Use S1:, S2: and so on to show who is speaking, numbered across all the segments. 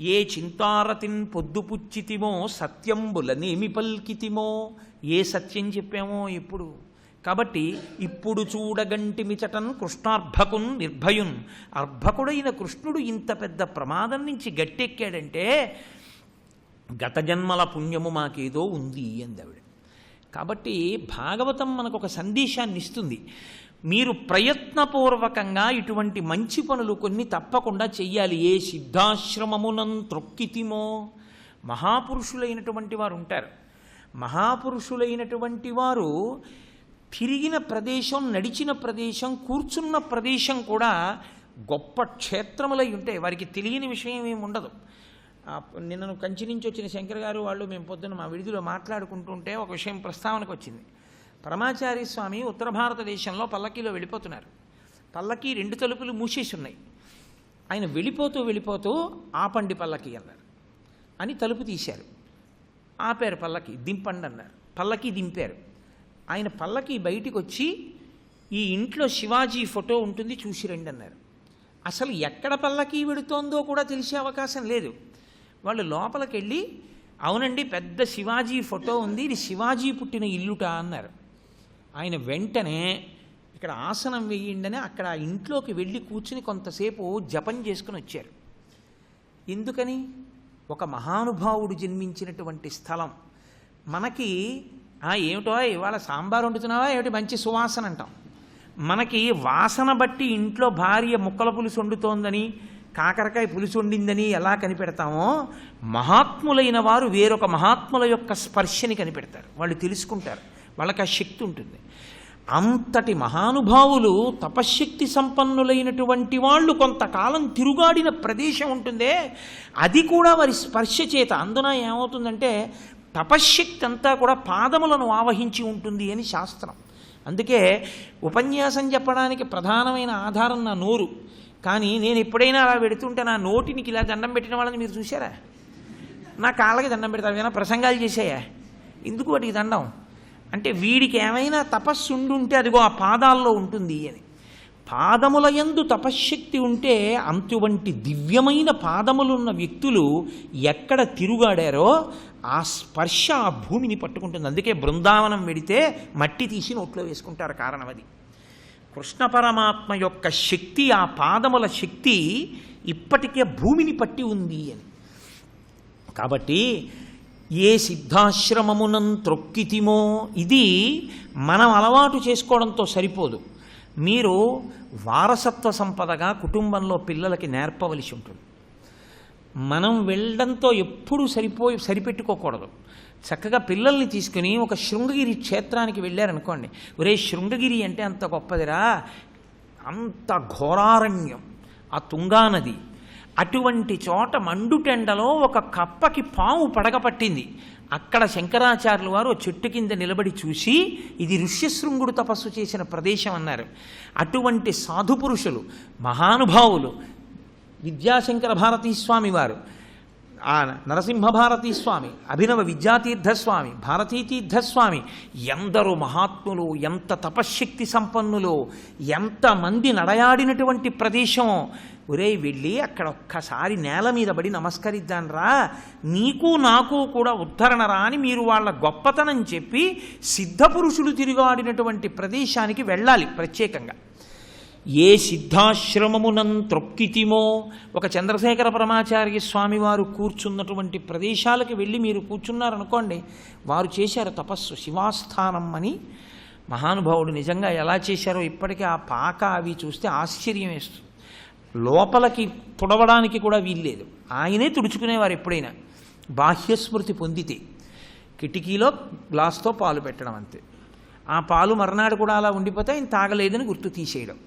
S1: ఏ చింతారతిన్ పొద్దుపుచ్చితిమో సత్యంబులనేమి పల్కితిమో, ఏ సత్యం చెప్పామో ఇప్పుడు. కాబట్టి ఇప్పుడు చూడగంటిమిచటన్ కృష్ణార్భకున్ నిర్భయున్, అర్భకుడైన కృష్ణుడు ఇంత పెద్ద ప్రమాదం నుంచి గట్టెక్కాడంటే గత జన్మల పుణ్యము మాకేదో ఉంది అందావిడ. కాబట్టి భాగవతం మనకు ఒక సందేశాన్ని ఇస్తుంది. మీరు ప్రయత్నపూర్వకంగా ఇటువంటి మంచి పనులు కొన్ని తప్పకుండా చెయ్యాలి. ఏ సిద్ధాశ్రమమునం త్రొక్కితిమో, మహాపురుషులైనటువంటి వారు ఉంటారు. మహాపురుషులైనటువంటి వారు తిరిగిన ప్రదేశం, నడిచిన ప్రదేశం, కూర్చున్న ప్రదేశం కూడా గొప్ప క్షేత్రములై ఉంటాయి. వారికి తెలియని విషయం ఏమి ఉండదు. నిన్న కంచి నుంచి వచ్చిన శంకర్ గారు వాళ్ళు మేము పొద్దున్న మా విడిదిలో మాట్లాడుకుంటుంటే ఒక విషయం ప్రస్తావనకు వచ్చింది. పరమాచార్య స్వామి ఉత్తర భారతదేశంలో పల్లకీలో వెళ్ళిపోతున్నారు. పల్లకీ 2 తలుపులు మూసేసి ఉన్నాయి. ఆయన వెళ్ళిపోతూ ఆపండి పల్లకీ అన్నారు. అని తలుపు తీశారు. ఆపారు. పల్లకీ దింపండి అన్నారు. పల్లకీ దింపారు. ఆయన పల్లకీ బయటికి వచ్చి ఈ ఇంట్లో శివాజీ ఫోటో ఉంటుంది చూసి రండి అన్నారు. అసలు ఎక్కడ పల్లకీ వెడుతోందో కూడా తెలిసే అవకాశం లేదు. వాళ్ళు లోపలికి వెళ్ళి అవునండి పెద్ద శివాజీ ఫోటో ఉంది, ఇది శివాజీ పుట్టిన ఇల్లుట అన్నారు. ఆయన వెంటనే ఇక్కడ ఆసనం వేయండి అక్కడ ఇంట్లోకి వెళ్ళి కూర్చుని కొంతసేపు జపం చేసుకుని వచ్చారు. ఎందుకని? ఒక మహానుభావుడు జన్మించినటువంటి స్థలం. మనకి ఏమిటో ఇవాళ సాంబార్ వండుతున్నావా ఏమిటి మంచి సువాసన అంటాం. మనకి వాసన బట్టి ఇంట్లో భార్య ముక్కల పులుసు వండుతోందని, కాకరకాయ పులుసు వండిందని ఎలా కనిపెడతామో, మహాత్ములైన వారు వేరొక మహాత్ముల యొక్క స్పర్శని కనిపెడతారు. వాళ్ళు తెలుసుకుంటారు, వాళ్ళకి ఆ శక్తి ఉంటుంది. అంతటి మహానుభావులు తపశ్శక్తి సంపన్నులైనటువంటి వాళ్ళు కొంతకాలం తిరుగాడిన ప్రదేశం ఉంటుందే, అది కూడా వారి స్పర్శ చేత. అందున ఏమవుతుందంటే తపశ్శక్తి అంతా కూడా పాదములను ఆవహించి ఉంటుంది అని శాస్త్రం. అందుకే ఉపన్యాసం చెప్పడానికి ప్రధానమైన ఆధారం నా నోరు. కానీ నేను ఎప్పుడైనా అలా పెడుతుంటే నా నోటినికి ఇలా దండం పెట్టిన వాళ్ళని మీరు చూసారా? నా కాళ్ళకి దండం పెడతారు, ఏమైనా ప్రసంగాలు చేసాయా? ఎందుకు వాటికి దండం అంటే వీడికి ఏమైనా తపస్సు ఉండుంటే అదిగో ఆ పాదాల్లో ఉంటుంది అని. పాదముల యందు తపశ్శక్తి ఉంటే అంతువంటి దివ్యమైన పాదములున్న వ్యక్తులు ఎక్కడ తిరుగాడారో ఆ స్పర్శ ఆ భూమిని పట్టుకుంటుంది. అందుకే బృందావనం వెడితే మట్టి తీసి నోట్లో వేసుకుంటారు. కారణం అది. కృష్ణ పరమాత్మ యొక్క శక్తి, ఆ పాదముల శక్తి ఇప్పటికే భూమిని పట్టి ఉంది అని. కాబట్టి ఏ సిద్ధాశ్రమమునం త్రొక్కితిమో, ఇది మనం అలవాటు చేసుకోవడంతో సరిపోదు. మీరు వారసత్వ సంపదగా కుటుంబంలో పిల్లలకి నేర్పవలసి ఉంటుంది. మనం వెళ్ళడంతో ఎప్పుడూ సరిపెట్టుకోకూడదు. చక్కగా పిల్లల్ని తీసుకుని ఒక శృంగగిరి క్షేత్రానికి వెళ్ళారనుకోండి, ఒరే శృంగగిరి అంటే అంత గొప్పదిరా, అంత ఘోరారణ్యం, ఆ తుంగానది, అటువంటి చోట మండుటెండలో ఒక కప్పకి పాము పడగపట్టింది. అక్కడ శంకరాచార్యులు వారు చెట్టు కింద నిలబడి చూసి ఇది ఋష్యశృంగుడు తపస్సు చేసిన ప్రదేశం అన్నారు. అటువంటి సాధుపురుషులు, మహానుభావులు, విద్యాశంకర భారతీ స్వామి వారు, నరసింహభారతీ స్వామి, అభినవ విద్యాతీర్థస్వామి, భారతీతీర్థస్వామి, ఎందరో మహాత్ములు, ఎంత తపశ్శక్తి సంపన్నులు, ఎంతమంది నడయాడినటువంటి ప్రదేశం. ఒరే వెళ్ళి అక్కడ ఒక్కసారి నేల మీద పడి నమస్కరిద్దాన్రా, నీకు నాకు కూడా ఉద్ధరణ రా అని మీరు వాళ్ళ గొప్పతనం చెప్పి సిద్ధపురుషులు తిరుగాడినటువంటి ప్రదేశానికి వెళ్ళాలి ప్రత్యేకంగా. ఏ సిద్ధాశ్రమమునం త్రొక్కితిమో, ఒక చంద్రశేఖర పరమాచార్య స్వామి వారు కూర్చున్నటువంటి ప్రదేశాలకు వెళ్ళి మీరు కూర్చున్నారనుకోండి, వారు చేశారు తపస్సు. శివాస్థానం అని మహానుభావుడు నిజంగా ఎలా చేశారో ఇప్పటికీ ఆ పాక అవి చూస్తే ఆశ్చర్యం వేస్తుంది. లోపలికి తుడవడానికి కూడా వీల్లేదు, ఆయనే తుడుచుకునేవారు. ఎప్పుడైనా బాహ్యస్మృతి పొందితే కిటికీలో గ్లాస్తో పాలు పెట్టడం అంతే. ఆ పాలు మర్నాడు కూడా అలా ఉండిపోతే ఆయన తాగలేదని గుర్తు తీసేయడం,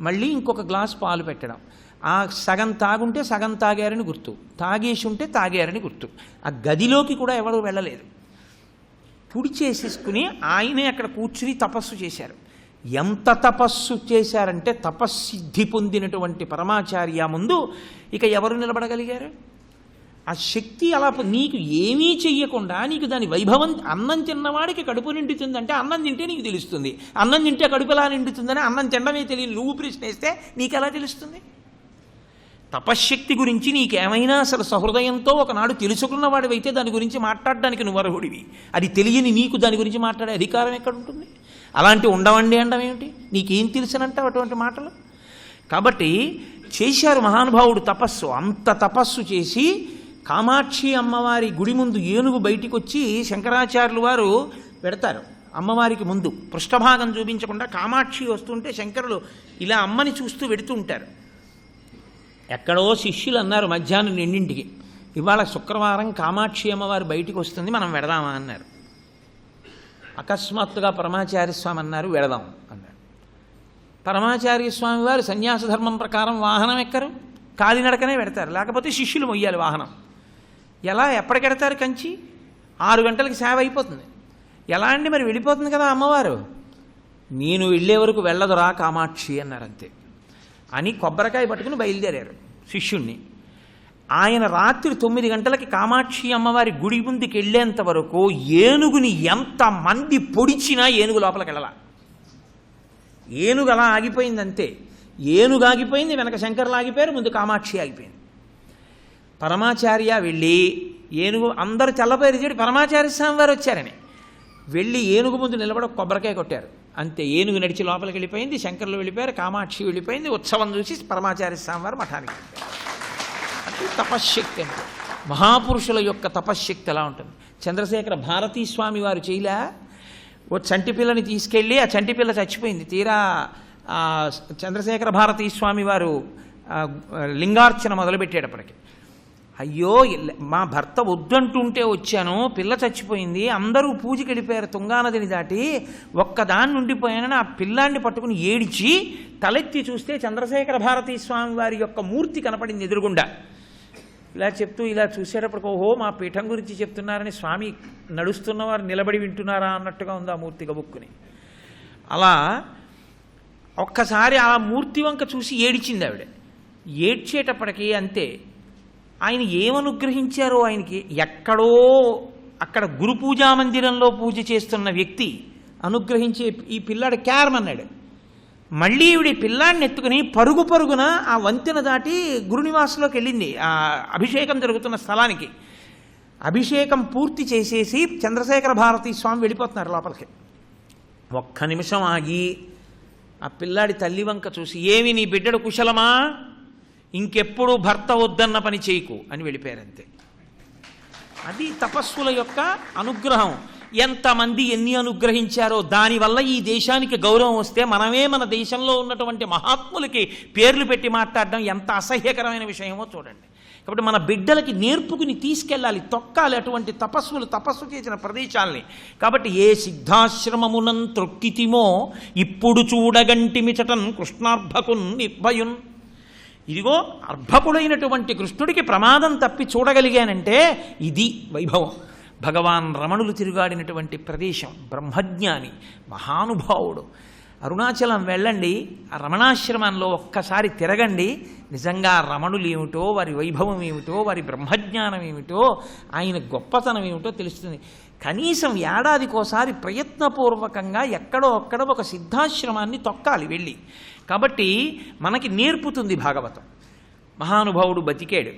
S1: మళ్ళీ ఇంకొక గ్లాస్ పాలు పెట్టడం. ఆ సగం తాగుంటే సగం తాగారని గుర్తు, తాగేసి ఉంటే తాగారని గుర్తు. ఆ గదిలోకి కూడా ఎవరు వెళ్ళలేదు. పుడి చేసేసుకుని ఆయనే అక్కడ కూర్చుని తపస్సు చేశారు. ఎంత తపస్సు చేశారంటే తపస్సిద్ధి పొందినటువంటి పరమాచార్య ముందు ఇక ఎవరు నిలబడగలిగారు? ఆ శక్తి అలా నీకు ఏమీ చెయ్యకుండా నీకు దాని వైభవం. అన్నం తిన్నవాడికి కడుపు నిండుతుందంటే అన్నం తింటే నీకు తెలుస్తుంది, అన్నం తింటే కడుపు ఎలా నిండుతుందని అన్నం తినడమే తెలియదు నువ్వు ప్రశ్నిస్తే నీకు ఎలా తెలుస్తుంది? తపశ్శక్తి గురించి నీకేమైనా అసలు సహృదయంతో ఒకనాడు తెలుసుకున్నవాడివైతే దాని గురించి మాట్లాడడానికి నువ్వు అర్హుడివి. అది తెలియని నీకు దాని గురించి మాట్లాడే అధికారం ఎక్కడ ఉంటుంది? అలాంటి ఉండవండి అనడం ఏమిటి? నీకేం తెలుసనంటావు అటువంటి మాటలు? కాబట్టి చేశారు మహానుభావుడు తపస్సు. అంత తపస్సు చేసి కామాక్షి అమ్మవారి గుడి ముందు ఏనుగు బయటికి వచ్చి శంకరాచార్యులు వారు పెడతారు. అమ్మవారికి ముందు పృష్ఠభాగం చూపించకుండా కామాక్షి వస్తుంటే శంకరులు ఇలా అమ్మని చూస్తూ వెడుతూ ఉంటారు. ఎక్కడో శిష్యులు అన్నారు మధ్యాహ్నం 2ంటికి, ఇవాళ శుక్రవారం కామాక్షి అమ్మవారు బయటికి వస్తుంది, మనం వెడదామా అన్నారు. అకస్మాత్తుగా పరమాచార్య స్వామి అన్నారు, వెడదాం అన్నారు. పరమాచార్య స్వామి వారు సన్యాస ధర్మం ప్రకారం వాహనం ఎక్కరు, కాలినడకనే పెడతారు, లేకపోతే శిష్యులు మొయ్యాలి వాహనం. ఎలా ఎప్పటికెడతారు? కంచి 6 గంటలకి సేవ అయిపోతుంది. ఎలా అండి? మరి వెళ్ళిపోతుంది కదా అమ్మవారు. నేను వెళ్ళే వరకు వెళ్ళదురా కామాక్షి అన్నారు. అంతే అని కొబ్బరికాయ పట్టుకుని బయలుదేరారు శిష్యుణ్ణి. ఆయన రాత్రి 9 గంటలకి కామాక్షి అమ్మవారి గుడి ముందుకు వెళ్ళేంత వరకు ఏనుగుని ఎంతమంది పొడిచినా ఏనుగు లోపలికి వెళ్ళాల. ఏనుగు అలా ఆగిపోయింది అంతే. ఏనుగు ఆగిపోయింది, వెనక శంకర్లు ఆగిపోయారు, ముందు కామాక్షి ఆగిపోయింది. పరమాచార్య వెళ్ళి ఏనుగు అందరూ తెల్లబోయారు చెడు పరమాచార్య స్వామి వారు వచ్చారని వెళ్ళి ఏనుగు ముందు నిలబడి కొబ్బరికాయ కొట్టారు. అంతే, ఏనుగు నడిచి లోపలికి వెళ్ళిపోయింది, శంకర్లు వెళ్ళిపోయారు, కామాక్షి వెళ్ళిపోయింది. ఉత్సవం చూసి పరమాచార్య స్వామి వారు మఠానికి వెళ్ళిపోయారు. అంటే తపశ్శక్తి అంటే మహాపురుషుల యొక్క తపశ్శక్తి ఎలా ఉంటుంది. చంద్రశేఖర భారతీ స్వామి వారు చేయలే, ఓ చంటి పిల్లని తీసుకెళ్ళి ఆ చంటి పిల్ల చచ్చిపోయింది. తీరా చంద్రశేఖర భారతీ స్వామి వారు లింగార్చన మొదలుపెట్టేటప్పటికి, అయ్యో మా భర్త వద్దంటుంటే వచ్చాను, పిల్ల చచ్చిపోయింది, అందరూ పూజకి వెళ్ళిపోయారు తుంగానదిని దాటి, ఒక్కదాన్ని ఉండిపోయానని ఆ పిల్లాన్ని పట్టుకుని ఏడిచి తలెత్తి చూస్తే చంద్రశేఖర భారతీ స్వామి వారి యొక్క మూర్తి కనపడింది ఎదురుగుండా. ఇలా చెప్తూ ఇలా చూసేటప్పటికి, ఓహో మా పీఠం గురించి చెప్తున్నారని స్వామి నడుస్తున్నవారు నిలబడి వింటున్నారా అన్నట్టుగా ఉంది ఆ మూర్తి గబుక్కుని. అలా ఒక్కసారి ఆ మూర్తి వంక చూసి ఏడిచింది ఆవిడ. ఏడ్చేటప్పటికీ అంతే, ఆయన ఏమనుగ్రహించారో ఆయనకి. ఎక్కడో అక్కడ గురు పూజా మందిరంలో పూజ చేస్తున్న వ్యక్తి అనుగ్రహించే ఈ పిల్లాడు క్యారమన్నాడు. మళ్ళీ ఈవిడ పిల్లాడిని ఎత్తుకుని పరుగు పరుగున ఆ వంతెన దాటి గురునివాసంలోకి వెళ్ళింది, ఆ అభిషేకం జరుగుతున్న స్థలానికి. అభిషేకం పూర్తి చేసేసి చంద్రశేఖర భారతీ స్వామి వెళ్ళిపోతున్నారు లోపలికి. ఒక్క నిమిషం ఆగి ఆ పిల్లాడి తల్లి వంక చూసి, ఏమి నీ బిడ్డడు కుశలమా, ఇంకెప్పుడు భర్త వద్దన్న పని చేయకు అని వెళ్ళిపోయారంతే. అది తపస్సుల యొక్క అనుగ్రహం. ఎంతమంది ఎన్ని అనుగ్రహించారో దానివల్ల ఈ దేశానికి గౌరవం వస్తే మనమే మన దేశంలో ఉన్నటువంటి మహాత్ములకి పేర్లు పెట్టి మాట్లాడడం ఎంత అసహ్యకరమైన విషయమో చూడండి. కాబట్టి మన బిడ్డలకి నేర్పుకుని తీసుకెళ్ళాలి, తొక్కాలి అటువంటి తపస్సులు, తపస్సు చేసిన ప్రదేశాల్ని. కాబట్టి ఏ సిద్ధాశ్రమమునం త్రొక్కితిమో ఇప్పుడు చూడగంటిమిచటన్ కృష్ణార్భకున్ నిర్భయున్. ఇదిగో అర్భకుడైనటువంటి కృష్ణుడికి ప్రమాదం తప్పి చూడగలిగానంటే ఇది వైభవం. భగవాన్ రమణులు తిరుగాడినటువంటి ప్రదేశం, బ్రహ్మజ్ఞాని మహానుభావుడు. అరుణాచలం వెళ్ళండి, ఆ రమణాశ్రమంలో ఒక్కసారి తిరగండి. నిజంగా రమణులు ఏమిటో, వారి వైభవం ఏమిటో, వారి బ్రహ్మజ్ఞానం ఏమిటో, ఆయన గొప్పతనం ఏమిటో తెలుస్తుంది. కనీసం ఏడాదికోసారి ప్రయత్నపూర్వకంగా ఎక్కడో అక్కడ ఒక సిద్ధాశ్రమాన్ని తొక్కాలి వెళ్ళి. కాబట్టి మనకి నేర్పుతుంది భాగవతం. మహానుభావుడు బతికాడు,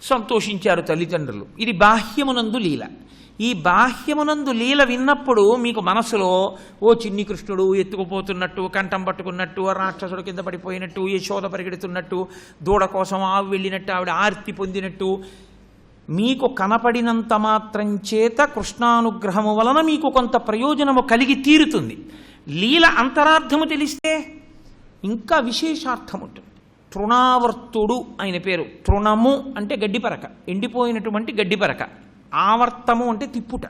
S1: సంతోషించారు తల్లిదండ్రులు. ఇది బాహ్యమునందు లీల. ఈ బాహ్యమునందు లీల విన్నప్పుడు మీకు మనసులో ఓ చిన్ని కృష్ణుడు ఎత్తుకుపోతున్నట్టు, కంఠం పట్టుకున్నట్టు, రాక్షసుడు కింద పడిపోయినట్టు, యశోద పరిగెడుతున్నట్టు, దూడ కోసం ఆవు వెళ్ళినట్టు, ఆవిడ ఆర్తి పొందినట్టు మీకు కనపడినంత మాత్రం చేత కృష్ణానుగ్రహము వలన మీకు కొంత ప్రయోజనము కలిగి తీరుతుంది. లీల అంతరార్థము తెలిస్తే ఇంకా విశేషార్థం ఉంటుంది. తృణావర్తుడు ఆయన పేరు. తృణము అంటే గడ్డిపరక, ఎండిపోయినటువంటి గడ్డిపరక. ఆవర్తము అంటే తిప్పుట.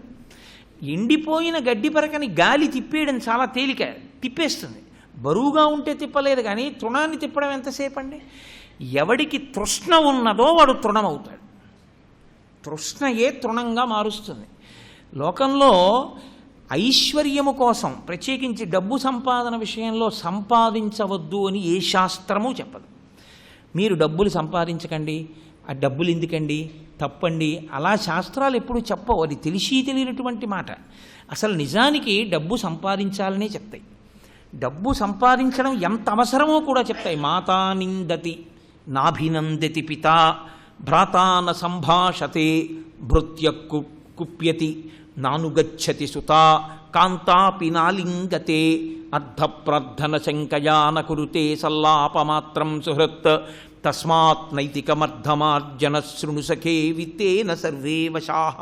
S1: ఎండిపోయిన గడ్డిపరకని గాలి తిప్పేయడం చాలా తేలిక, తిప్పేస్తుంది. బరువుగా ఉంటే తిప్పలేదు, కానీ తృణాన్ని తిప్పడం ఎంతసేపు అండి. ఎవడికి తృష్ణ ఉన్నదో వాడు తృణమవుతాడు. తృష్ణయే తృణంగా మారుస్తుంది. లోకంలో ఐశ్వర్యము కోసం, ప్రత్యేకించి డబ్బు సంపాదన విషయంలో సంపాదించవద్దు అని ఏ శాస్త్రము చెప్పదు. మీరు డబ్బులు సంపాదించకండి, ఆ డబ్బులు ఎందుకండి, తప్పండి, అలా శాస్త్రాలు ఎప్పుడు చెప్పవు. అది తెలిసి తెలియనటువంటి మాట. అసలు నిజానికి డబ్బు సంపాదించాలనే చెప్తాయి. డబ్బు సంపాదించడం ఎంత అవసరమో కూడా చెప్తాయి. మాతా నిందతి నాభినందతి పిత భ్రాతాన సంభాషతే భృత్య కుప్యతి నానుగచ్చతి సుత కాంతాపి నాలింగతే అర్ధప్రార్థన శంకయాన కురుతే సల్లాపమాత్రం సుహృత్ తస్మాత్ నైతికమర్ధమార్జన శృణు సఖే విత్తేన సర్వే వశాః.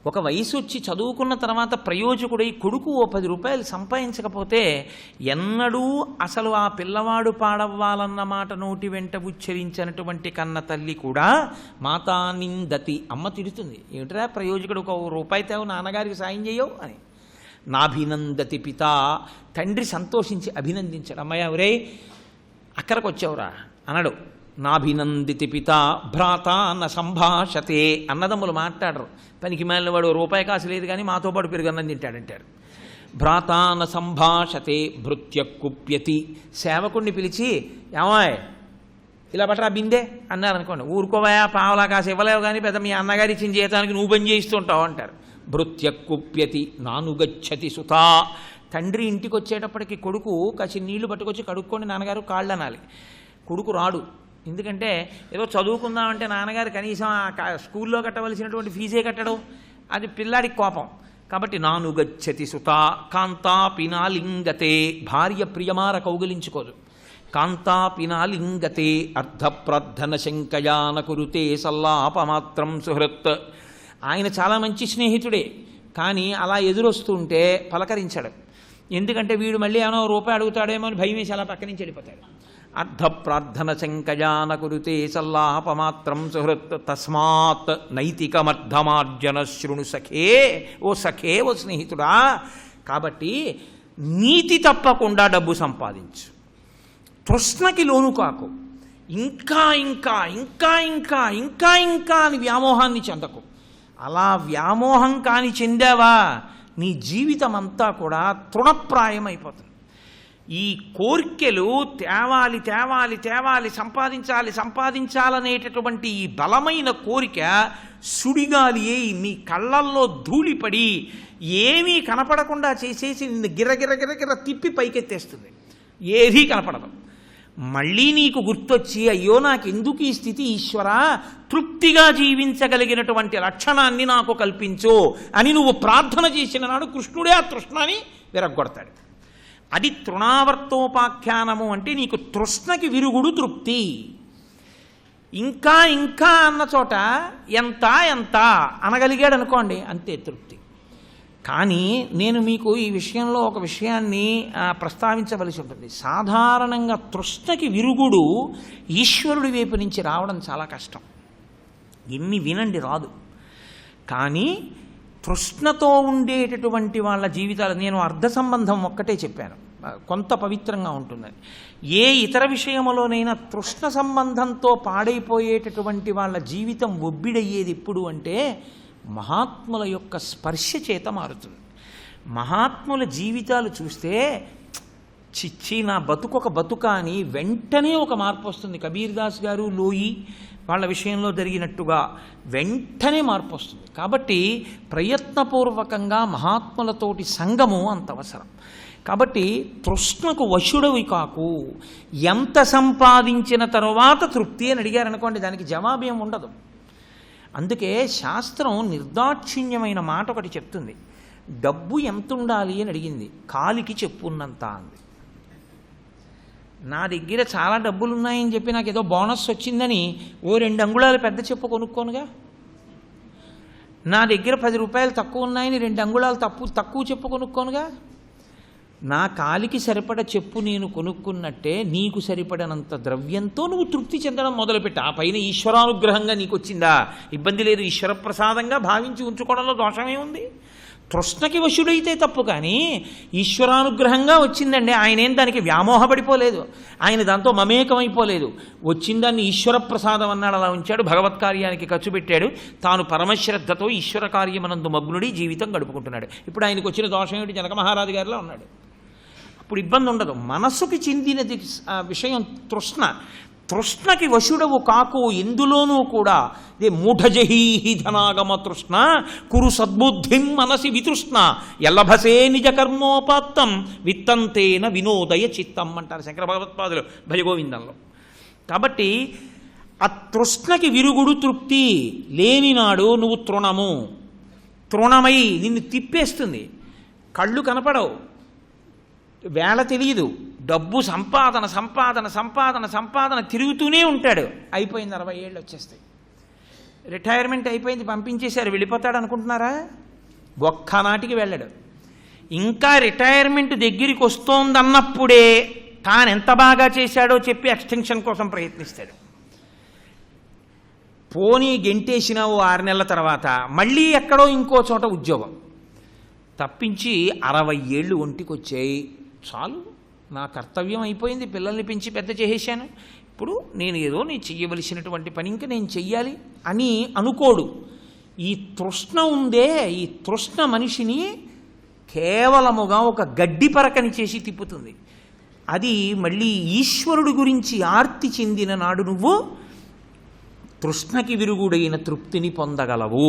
S1: ఒక వయసు వచ్చి చదువుకున్న తర్వాత ప్రయోజకుడై కొడుకు ఓ 10 రూపాయలు సంపాదించకపోతే ఎన్నడూ అసలు ఆ పిల్లవాడు పాడవ్వాలన్న మాట నోటి వెంట ఉచ్చరించినటువంటి కన్న తల్లి కూడా మాతా నిందతి, అమ్మ తిడుతుంది, ఏమిట్రా ప్రయోజకుడు ఒక రూపాయి తేవు నాన్నగారికి సాయం చేయవు అని. నాభినందతి పిత, తండ్రి సంతోషించి అభినందించాడు, అమ్మయ్య ఒరే అక్కడికి వచ్చావురా అనడు. నాభినందితి పిత భ్రాత న సంభాషతే, అన్నదమ్ములు మాట్లాడరు, పనికి మేలిన వాడు రూపాయి కాసు లేదు కానీ మాతో పాటు పెరుగన్నం తింటాడంటారు. భ్రాత న సంభాషతే భృత్య కుప్యతి, సేవకుణ్ణి పిలిచి ఏమాయ్ ఇలా బట్రా బిందే అన్నారనుకోండి, ఊరుకోవయా పావలా కాసు ఇవ్వలేవు కానీ పెద్ద మీ అన్నగారి ఇచ్చిన జీతానికి నువ్వు పని చేయిస్తుంటావు అంటారు. భృత్య కుప్యతి నానుగచ్చతి సుత, తండ్రి ఇంటికి వచ్చేటప్పటికి కొడుకు కాసి నీళ్లు పట్టుకొచ్చి కడుక్కొని నాన్నగారు కాళ్ళు అనాలి. కొడుకు రాడు, ఎందుకంటే ఏదో చదువుకుందామంటే నాన్నగారు కనీసం స్కూల్లో కట్టవలసినటువంటి ఫీజే కట్టడం, అది పిల్లాడికి కోపం. కాబట్టి నానుగచ్చతి సుత కాంతాపి నాలింగతే, భార్య ప్రియమార కౌగిలించుకోదు. కాంతాపి నాలింగతే అర్ధప్రార్థన శంకయాన కురుతే సల్లాపమాత్రం సుహృత్, ఆయన చాలా మంచి స్నేహితుడే కానీ అలా ఎదురొస్తుంటే పలకరించాడు, ఎందుకంటే వీడు మళ్ళీ ఏమో రూపాయి అడుగుతాడేమో అని భయం వేసి అలా పక్క నుంచి వెళ్ళిపోతాడు. అర్ధప్రార్థన శంకయాన కురుతే సల్లాపమాత్రం సుహృత్ తస్మాత్ నైతికమర్ధమార్జన శృణు సఖే, ఓ సఖే ఓ స్నేహితుడా, కాబట్టి నీతి తప్పకుండా డబ్బు సంపాదించు, తృష్ణకి లోను కాకు, ఇంకా ఇంకా ఇంకా ఇంకా ఇంకా ఇంకా అని వ్యామోహాన్ని చెందకు. అలా వ్యామోహం కాని చెందావా నీ జీవితం అంతా కూడా తృణప్రాయం అయిపోతుంది. ఈ కోర్కెలు తేవాలి తేవాలి తేవాలి సంపాదించాలి సంపాదించాలనేటటువంటి ఈ బలమైన కోరిక సుడిగాలి నీ కళ్ళల్లో ధూళిపడి ఏమీ కనపడకుండా చేసేసి నిన్ను గిరగిర తిప్పి పైకెత్తేస్తుంది, ఏదీ కనపడదు. మళ్ళీ నీకు గుర్తొచ్చి అయ్యో నాకెందుకు ఈ స్థితి ఈశ్వరా, తృప్తిగా జీవించగలిగినటువంటి లక్షణాన్ని నాకు కల్పించు అని నువ్వు ప్రార్థన చేసిన నాడు కృష్ణుడే ఆ తృష్ణని విరగ్గొడతాడు. అది తృణావర్తోపాఖ్యానము అంటే నీకు తృష్ణకి విరుగుడు తృప్తి. ఇంకా ఇంకా అన్న చోట ఎంత ఎంత అనగలిగాడు అనుకోండి అంతే తృప్తి. కానీ నేను మీకు ఈ విషయంలో ఒక విషయాన్ని ప్రస్తావించవలసి ఉంటుంది. సాధారణంగా తృష్ణకి విరుగుడు ఈశ్వరుడి వైపు నుంచి రావడం చాలా కష్టం, ఎన్ని వినండి రాదు. కానీ తృష్ణతో ఉండేటటువంటి వాళ్ళ జీవితాలు, నేను అర్ధ సంబంధం ఒక్కటే చెప్పాను, కొంత పవిత్రంగా ఉంటుందని. ఏ ఇతర విషయములోనైనా తృష్ణ సంబంధంతో పాడైపోయేటటువంటి వాళ్ళ జీవితం ఒబ్బిడయ్యేది ఎప్పుడు అంటే మహాత్ముల యొక్క స్పర్శ చేత మారుతుంది. మహాత్ముల జీవితాలు చూస్తే చిచ్చి నా బతుకొక బతుక అని వెంటనే ఒక మార్పు వస్తుంది. కబీర్ దాస్ గారు, లోయి వాళ్ళ విషయంలో జరిగినట్టుగా వెంటనే మార్పు వస్తుంది. కాబట్టి ప్రయత్నపూర్వకంగా మహాత్ములతోటి సంగము అంత అవసరం. కాబట్టి తృష్ణకు వశుడవి కాకు. ఎంత సంపాదించిన తరువాత తృప్తి అని అడిగారనుకోండి, దానికి జవాబేం ఉండదు. అందుకే శాస్త్రం నిర్దాక్షిణ్యమైన మాట ఒకటి చెప్తుంది. డబ్బు ఎంత ఉండాలి అని అడిగింది, కాలికి చెప్పున్నంత అంది. నా దగ్గర చాలా డబ్బులు ఉన్నాయని చెప్పి నాకు ఏదో బోనస్ వచ్చిందని ఓ 2 అంగుళాలు పెద్ద చెప్పు కొనుక్కోనుగా. నా దగ్గర 10 రూపాయలు తక్కువ ఉన్నాయని 2 అంగుళాలు తక్కువ చెప్పు కొనుక్కోనుగా. నా కాలికి సరిపడ చెప్పు నేను కొనుక్కున్నట్టే నీకు సరిపడనంత ద్రవ్యంతో నువ్వు తృప్తి చెందడం మొదలుపెట్టు. ఆ పైన ఈశ్వరానుగ్రహంగా నీకు వచ్చిందా ఇబ్బంది లేదు, ఈశ్వర ప్రసాదంగా భావించి ఉంచుకోవడంలో దోషమే ఉంది. తృష్ణకి వశుడైతే తప్పు, కానీ ఈశ్వరానుగ్రహంగా వచ్చిందండి, ఆయనేం దానికి వ్యామోహపడిపోలేదు, ఆయన దాంతో మమేకమైపోలేదు. వచ్చిందాన్ని ఈశ్వర ప్రసాదం అన్నాడు, అలా ఉంచాడు, భగవత్ కార్యానికి ఖర్చు పెట్టాడు, తాను పరమశ్రద్ధతో ఈశ్వర కార్యమనందు మగ్నుడి జీవితం గడుపుకుంటున్నాడు. ఇప్పుడు ఆయనకు వచ్చిన దోషం ఏమిటి? జనక మహారాజు గారిలో ఉన్నాడు. అప్పుడు ఇబ్బంది ఉండదు. మనసుకి చెందినది విషయం తృష్ణ. తృష్ణకి వశుడవు కాకు ఎందులోనూ కూడా ఇదే మూఢజహీహి ధనాగమ తృష్ణ కురు సద్బుద్ధిం మనసి వితృష్ణ ఎల్లభసే నిజ కర్మోపాత్తం విత్తంతేన వినోదయ చిత్తం అంటారు శంకర భగవత్పాదులు భజగోవిందంలో. కాబట్టి ఆ తృష్ణకి విరుగుడు తృప్తి లేనినాడు నువ్వు తృణమై నిన్ను తిప్పేస్తుంది. కళ్ళు కనపడవు, వేళ తెలియదు, డబ్బు సంపాదన సంపాదన సంపాదన సంపాదన తిరుగుతూనే ఉంటాడు. అయిపోయింది, 60 ఏళ్ళు వచ్చేస్తాయి, రిటైర్మెంట్ అయిపోయింది, పంపించేశారు, వెళ్ళిపోతాడు అనుకుంటున్నారా? ఒక్కనాటికి వెళ్ళాడు. ఇంకా రిటైర్మెంట్ దగ్గరికి వస్తోందన్నప్పుడే తాను ఎంత బాగా చేశాడో చెప్పి ఎక్స్టెన్షన్ కోసం ప్రయత్నిస్తాడు. పోనీ గెంటేసిన 6 నెలల తర్వాత మళ్ళీ ఎక్కడో ఇంకో చోట ఉద్యోగం తప్పించి 60 ఏళ్ళు ఒంటికి వచ్చాయి. చాలు, నా కర్తవ్యం అయిపోయింది, పిల్లల్ని పెంచి పెద్ద చేసేశాను, ఇప్పుడు నేను చెయ్యవలసినటువంటి పని ఇంకా నేను చెయ్యాలి అని అనుకోడు. ఈ తృష్ణ ఉందే, ఈ తృష్ణ మనిషిని కేవలముగా ఒక గడ్డి పరకని చేసి తిప్పుతుంది. అది మళ్ళీ ఈశ్వరుడి గురించి ఆర్తి చెందిన నాడు నువ్వు తృష్ణకి విరుగుడైన తృప్తిని పొందగలవు.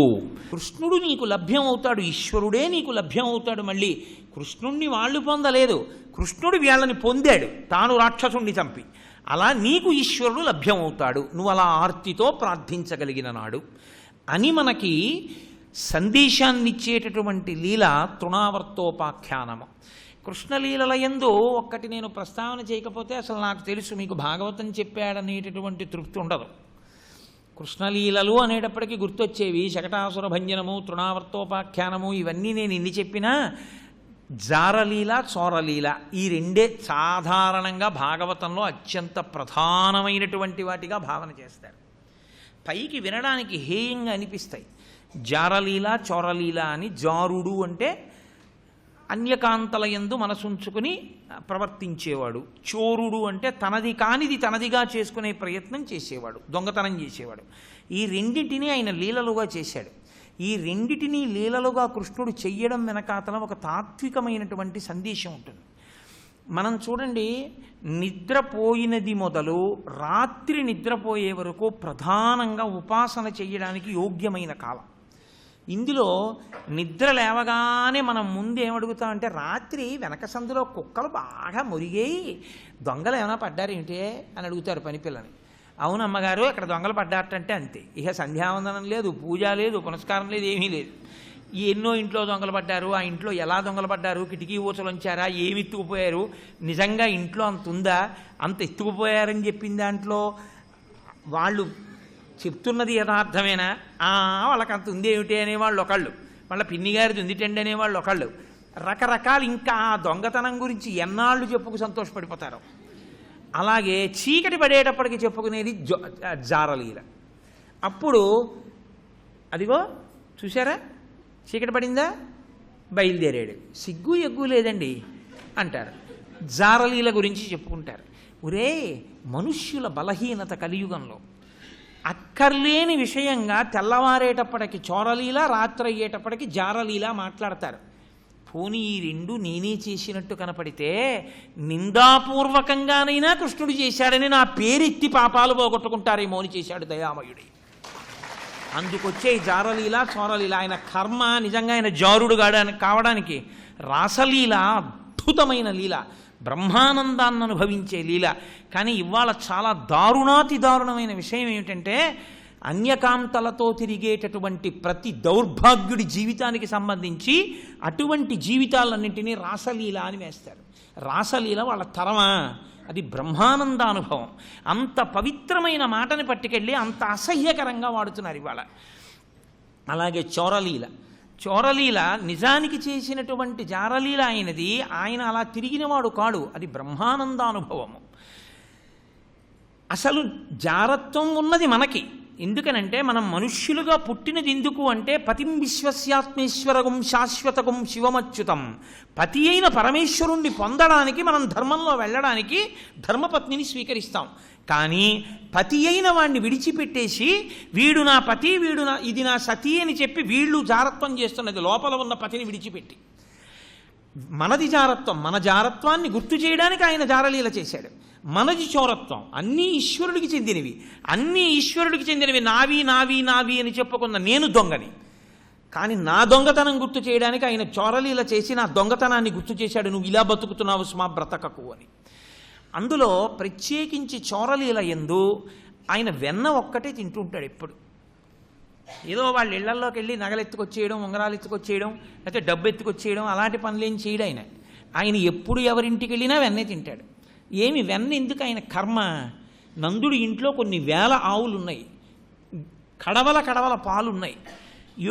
S1: కృష్ణుడు నీకు లభ్యం అవుతాడు, ఈశ్వరుడే నీకు లభ్యం అవుతాడు. మళ్ళీ కృష్ణుణ్ణి వాళ్ళు పొందలేదు, కృష్ణుడు వీళ్ళని పొందాడు తాను రాక్షసుణ్ణి చంపి. అలా నీకు ఈశ్వరుడు లభ్యం అవుతాడు నువ్వు అలా ఆర్తితో ప్రార్థించగలిగిన నాడు అని మనకి సందేశాన్నిచ్చేటటువంటి లీల తృణావర్తోపాఖ్యానము. కృష్ణలీలల యందు ఒక్కటి నేను ప్రస్తావన చేయకపోతే అసలు నాకు తెలుసు మీకు భాగవతం చెప్పాడనేటటువంటి తృప్తి ఉండదు. కృష్ణలీలలు అనేటప్పటికీ గుర్తొచ్చేవి శకటాసుర భంజనము, తృణావర్తోపాఖ్యానము, ఇవన్నీ నేను ఇన్ని చెప్పినా జారలీల, చోరలీల ఈ రెండే సాధారణంగా భాగవతంలో అత్యంత ప్రధానమైనటువంటి వాటిగా భావన చేస్తారు. పైకి వినడానికి హేయంగా అనిపిస్తాయి. జారలీల, చోరలీల అని. జారుడు అంటే అన్యకాంతల యందు మనసుంచుకుని ప్రవర్తించేవాడు, చోరుడు అంటే తనది కానిది తనదిగా చేసుకునే ప్రయత్నం చేసేవాడు, దొంగతనం చేసేవాడు. ఈ రెండింటినీ ఆయన లీలలుగా చేశాడు. ఈ రెండిటినీ లీలలుగా కృష్ణుడు చెయ్యడం వెనకాతల ఒక తాత్వికమైనటువంటి సందేశం ఉంటుంది. మనం చూడండి, నిద్రపోయినది మొదలు రాత్రి నిద్రపోయే వరకు ప్రధానంగా ఉపాసన చెయ్యడానికి యోగ్యమైన కాలం. ఇందులో నిద్ర లేవగానే మనం ముందు ఏమడుగుతామంటే, రాత్రి వెనక సందులో కుక్కలు బాగా మురిగాయి, దొంగలు ఏమైనా పడ్డారేమిటే అని అడుగుతారు పని పిల్లని. అవునమ్మగారు అక్కడ దొంగలు పడ్డారటంటే అంతే, ఇక సంధ్యావందనం లేదు, పూజ లేదు, పునస్కారం లేదు, ఏమీ లేదు. ఎన్నో ఇంట్లో దొంగలు పడ్డారు, ఆ ఇంట్లో ఎలా దొంగలు పడ్డారు, కిటికీ ఊచలుంచారా, ఏమి ఎత్తుకుపోయారు, నిజంగా ఇంట్లో అంత ఉందా, అంత ఎత్తుకుపోయారని చెప్పిన దాంట్లో వాళ్ళు చెప్తున్నది యథార్థమేనా, వాళ్ళకి అంత ఉంది ఏమిటి అనేవాళ్ళు ఒకళ్ళు, వాళ్ళ పిన్ని గారిది ఉందిటండి అనేవాళ్ళు ఒకళ్ళు, రకరకాలు. ఇంకా ఆ దొంగతనం గురించి ఎన్నాళ్ళు చెప్పుకు సంతోషపడిపోతారు. అలాగే చీకటి పడేటప్పటికి చెప్పుకునేది జారలీల. అప్పుడు అదిగో చూసారా చీకటి పడిందా, బయలుదేరాడు, సిగ్గు ఎగ్గు లేదండి అంటారు. జారలీల గురించి చెప్పుకుంటారు. ఒరే, మనుష్యుల బలహీనత కలియుగంలో అక్కర్లేని విషయంగా తెల్లవారేటప్పటికి చోరలీల, రాత్రి అయ్యేటప్పటికి జారలీల మాట్లాడతారు. పోనీ ఈ రెండు నేనే చేసినట్టు కనపడితే నిందాపూర్వకంగానైనా కృష్ణుడు చేశాడని నా పేరెత్తి పాపాలు పోగొట్టుకుంటారేమో అని చేశాడు దయామయుడి. అందుకొచ్చే జారలీల, చోరలీల. ఆయన కర్మ నిజంగా ఆయన జారుడు కావడానికి రాసలీల అద్భుతమైన లీల, బ్రహ్మానందాన్ని అనుభవించే లీల. కానీ ఇవాళ చాలా దారుణాతి దారుణమైన విషయం ఏమిటంటే, అన్యకాంతలతో తిరిగేటటువంటి ప్రతి దౌర్భాగ్యుడి జీవితానికి సంబంధించి అటువంటి జీవితాలన్నింటినీ రాసలీల అని వేస్తారు. రాసలీల వాళ్ళ తరమా? అది బ్రహ్మానందానుభవం. అంత పవిత్రమైన మాటని పట్టుకెళ్ళి అంత అసహ్యకరంగా వాడుతున్నారు ఇవాళ. అలాగే చోరలీల. చోరలీల నిజానికి చేసినటువంటి జారలీల అయినది, ఆయన అలా తిరిగినవాడు కాడు, అది బ్రహ్మానందానుభవము. అసలు జారత్వం ఉన్నది మనకి. ఎందుకనంటే మనం మనుష్యులుగా పుట్టినది ఎందుకు అంటే, పతిం విశ్వస్యాత్మేశ్వరగం శాశ్వతగం శివమచ్యుతం, పతి అయిన పరమేశ్వరుణ్ణి పొందడానికి మనం ధర్మంలో వెళ్ళడానికి ధర్మపత్నిని స్వీకరిస్తాం. కానీ పతి అయిన వాడిని విడిచిపెట్టేసి వీడు నా పతి, ఇది నా సతీ అని చెప్పి వీళ్ళు జారత్వం చేస్తున్నది లోపల ఉన్న పతిని విడిచిపెట్టి. మనది జారత్వం, మన జారత్వాన్ని గుర్తు చేయడానికి ఆయన జారలీల చేశాడు. మనది చోరత్వం. అన్నీ ఈశ్వరుడికి చెందినవి, అన్నీ ఈశ్వరుడికి చెందినవి. నావి నావి నావి అని చెప్పుకున్న నేను దొంగని. కానీ నా దొంగతనం గుర్తు చేయడానికి ఆయన చోరలీల చేసి నా దొంగతనాన్ని గుర్తు చేశాడు. నువ్వు ఇలా బతుకుతున్నావు సుమా, బ్రతకకు అని. అందులో ప్రత్యేకించి చోరలీల యందు ఆయన వెన్న ఒక్కటే తింటూ ఉంటాడు ఎప్పుడు. ఏదో వాళ్ళ ఇళ్లల్లోకి వెళ్ళి నగలు ఎత్తుకొచ్చేయడం, ఉంగరాలు ఎత్తుకొచ్చేయడం, లేకపోతే డబ్బు ఎత్తుకొచ్చేయడం అలాంటి పనులు ఏం చేయడు ఆయన. ఆయన ఎప్పుడు ఎవరింటికి వెళ్ళినా వెన్నే తింటాడు. ఏమి వెన్న ఎందుకు ఆయన కర్మ? నందుడి ఇంట్లో కొన్ని వేల ఆవులు ఉన్నాయి, కడవల కడవల పాలున్నాయి.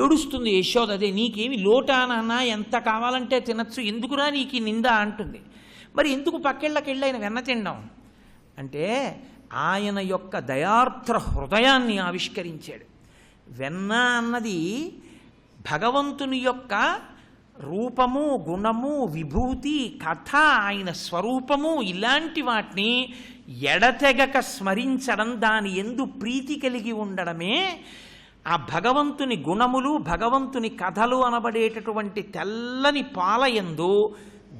S1: ఏడుస్తుంది యశోద, అదే నీకేమి లోటా నాన్న, ఎంత కావాలంటే తినచ్చు, ఎందుకురా నీకు నింద అంటుంది. మరి ఎందుకు పక్కెళ్ళకెళ్ళి ఆయన వెన్న తినడం అంటే ఆయన యొక్క దయార్ద్ర హృదయాన్ని ఆవిష్కరించాడు. వెన్న అన్నది భగవంతుని యొక్క రూపము, గుణము, విభూతి, కథ, ఆయన స్వరూపము, ఇలాంటి వాటిని ఎడతెగక స్మరించడం, దాని యందు ప్రీతి కలిగి ఉండడమే ఆ భగవంతుని గుణములు, భగవంతుని కథలు అనబడేటటువంటి తెల్లని పాలయందు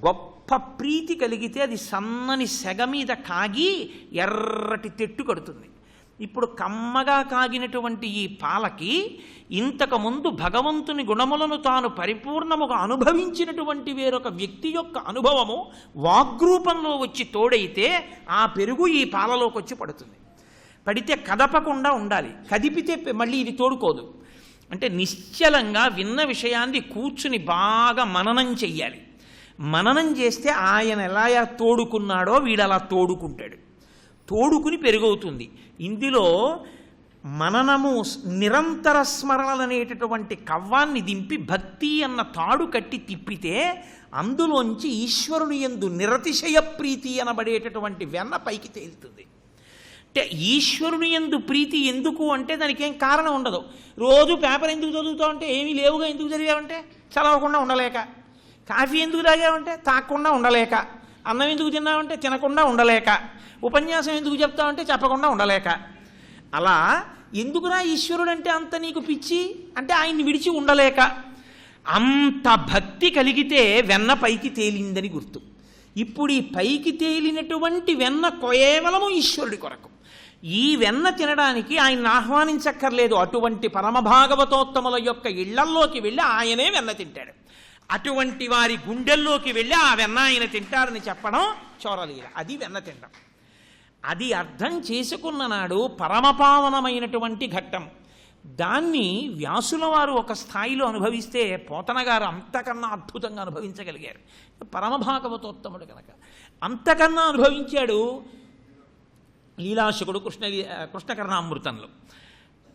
S1: గొప్ప ప్రీతి కలిగితే అది సన్నని సెగ మీద కాగి ఎర్రటి తెట్టు కడుతుంది. ఇప్పుడు కమ్మగా కాగినటువంటి ఈ పాలకి ఇంతకుముందు భగవంతుని గుణములను తాను పరిపూర్ణముగా అనుభవించినటువంటి వేరొక వ్యక్తి యొక్క అనుభవము వాగ్రూపంలో వచ్చి తోడైతే ఆ పెరుగు ఈ పాలలోకి వచ్చి పడుతుంది. పడితే కదపకుండా ఉండాలి, కదిపితే మళ్ళీ ఇది తోడుకోదు. అంటే నిశ్చలంగా విన్న విషయాన్ని కూర్చుని బాగా మననం చెయ్యాలి. మననం చేస్తే ఆయన ఎలా తోడుకున్నాడో వీడు అలా తోడుకుంటాడు, తోడుకుని పెరుగవుతుంది. ఇందులో మననము, నిరంతర స్మరణలనేటటువంటి కవ్వాన్ని దింపి భక్తి అన్న తాడు కట్టి తిప్పితే అందులోంచి ఈశ్వరుని యందు నిరతిశయ ప్రీతి అనబడేటటువంటి వెన్న పైకి తేలుతుంది. అంటే ఈశ్వరుని యందు ప్రీతి ఎందుకు అంటే దానికి ఏం కారణం ఉండదు. రోజు పేపర్ ఎందుకు చదువుతావు అంటే ఏమీ లేవుగా, ఎందుకు చదివావంటే చదవకుండా ఉండలేక, కాఫీ ఎందుకు తాగావంటే తాగకుండా ఉండలేక, అన్నం ఎందుకు తిన్నావంటే తినకుండా ఉండలేక, ఉపన్యాసం ఎందుకు చెప్తావంటే చెప్పకుండా ఉండలేక. అలా ఎందుకురా ఈశ్వరుడు అంటే అంత నీకు పిచ్చి అంటే ఆయన్ని విడిచి ఉండలేక. అంత భక్తి కలిగితే వెన్న పైకి తేలిందని గుర్తు. ఇప్పుడు ఈ పైకి తేలినటువంటి వెన్న కేవలము ఈశ్వరుడి కొరకు. ఈ వెన్న తినడానికి ఆయన్ని ఆహ్వానించక్కర్లేదు. అటువంటి పరమభాగవతోత్తముల యొక్క ఇళ్లల్లోకి వెళ్ళి ఆయనే వెన్న తింటాడు. అటువంటి వారి గుండెల్లోకి వెళ్ళి ఆ వెన్న ఆయన తింటారని చెప్పడం చోరలీల. అది వెన్న తినడం. అది అర్థం చేసుకున్న నాడు పరమపావనమైనటువంటి ఘట్టం. దాన్ని వ్యాసుల వారు ఒక స్థాయిలో అనుభవిస్తే పోతన గారు అంతకన్నా అద్భుతంగా అనుభవించగలిగారు. పరమభాగవతోత్తముడు కనుక అంతకన్నా అనుభవించాడు లీలాశకుడు కృష్ణకర్ణామృతంలో.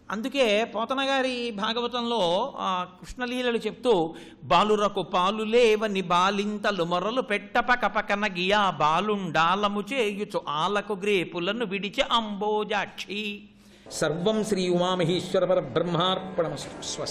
S1: అందుకే పోతన గారి భాగవతంలో కృష్ణలీలలు చెప్తూ బాలురకు పాలు లేవని బాలింతలు మొరలు పెట్టపకపకన గియా బాలుండాలము చేయుచు ఆలకు గ్రేపులను విడిచి అంబోజాక్షి. సర్వం శ్రీ ఉమామహేశ్వర పరబ్రహ్మార్పణమస్తు. స్వస్తి.